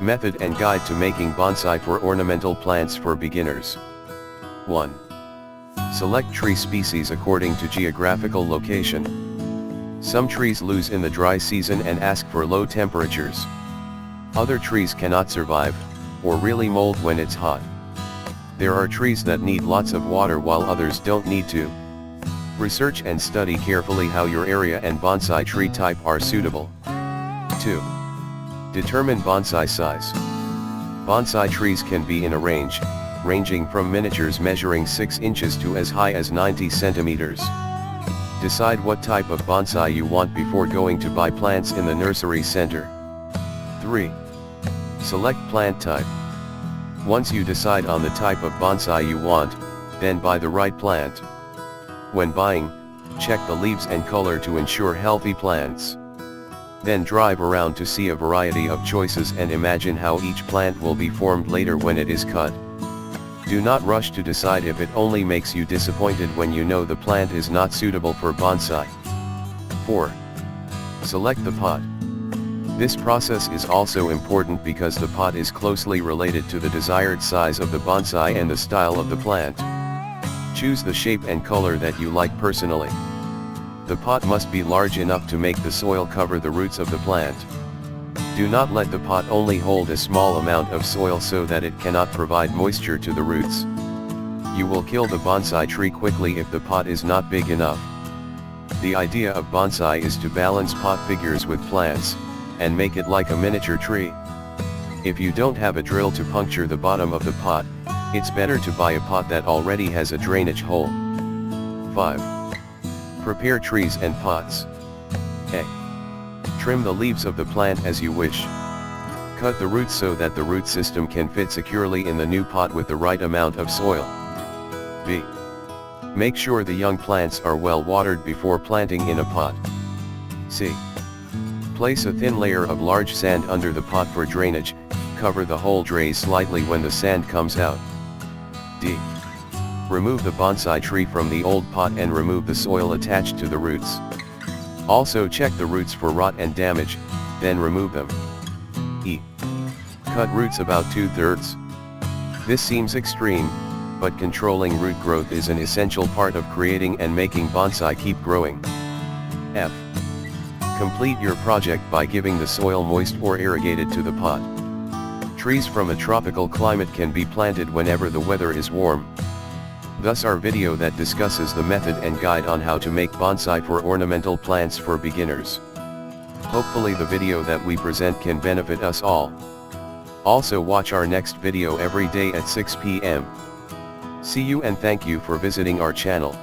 Method and Guide to Making Bonsai for Ornamental Plants for Beginners. 1. Select tree species according to geographical location. Some trees lose in the dry season and ask for low temperatures. Other trees cannot survive, or really mold when it's hot. There are trees that need lots of water while others don't need to. Research and study carefully how your area and bonsai tree type are suitable. 2. Determine bonsai size. Bonsai trees can be in a range, ranging from miniatures measuring 6 inches to as high as 90 centimeters. Decide what type of bonsai you want before going to buy plants in the nursery center. 3. Select plant type. Once you decide on the type of bonsai you want, then buy the right plant. When buying, check the leaves and color to ensure healthy plants. Then drive around to see a variety of choices and imagine how each plant will be formed later when it is cut. Do not rush to decide if it only makes you disappointed when you know the plant is not suitable for bonsai. 4. Select the pot. This process is also important because the pot is closely related to the desired size of the bonsai and the style of the plant. Choose the shape and color that you like personally. The pot must be large enough to make the soil cover the roots of the plant. Do not let the pot only hold a small amount of soil so that it cannot provide moisture to the roots. You will kill the bonsai tree quickly if the pot is not big enough. The idea of bonsai is to balance pot figures with plants, and make it like a miniature tree. If you don't have a drill to puncture the bottom of the pot, it's better to buy a pot that already has a drainage hole. 5. Prepare trees and pots. A. Trim the leaves of the plant as you wish. Cut the roots so that the root system can fit securely in the new pot with the right amount of soil. B. Make sure the young plants are well watered before planting in a pot. C. Place a thin layer of large sand under the pot for drainage, cover the whole tray slightly when the sand comes out. D. Remove the bonsai tree from the old pot and remove the soil attached to the roots. Also check the roots for rot and damage, then remove them. E. Cut roots about 2/3. This seems extreme, but controlling root growth is an essential part of creating and making bonsai keep growing. F. Complete your project by giving the soil moist or irrigated to the pot. Trees from a tropical climate can be planted whenever the weather is warm. Thus our video that discusses the method and guide on how to make bonsai for ornamental plants for beginners. Hopefully the video that we present can benefit us all. Also watch our next video every day at 6 p.m. See you and thank you for visiting our channel.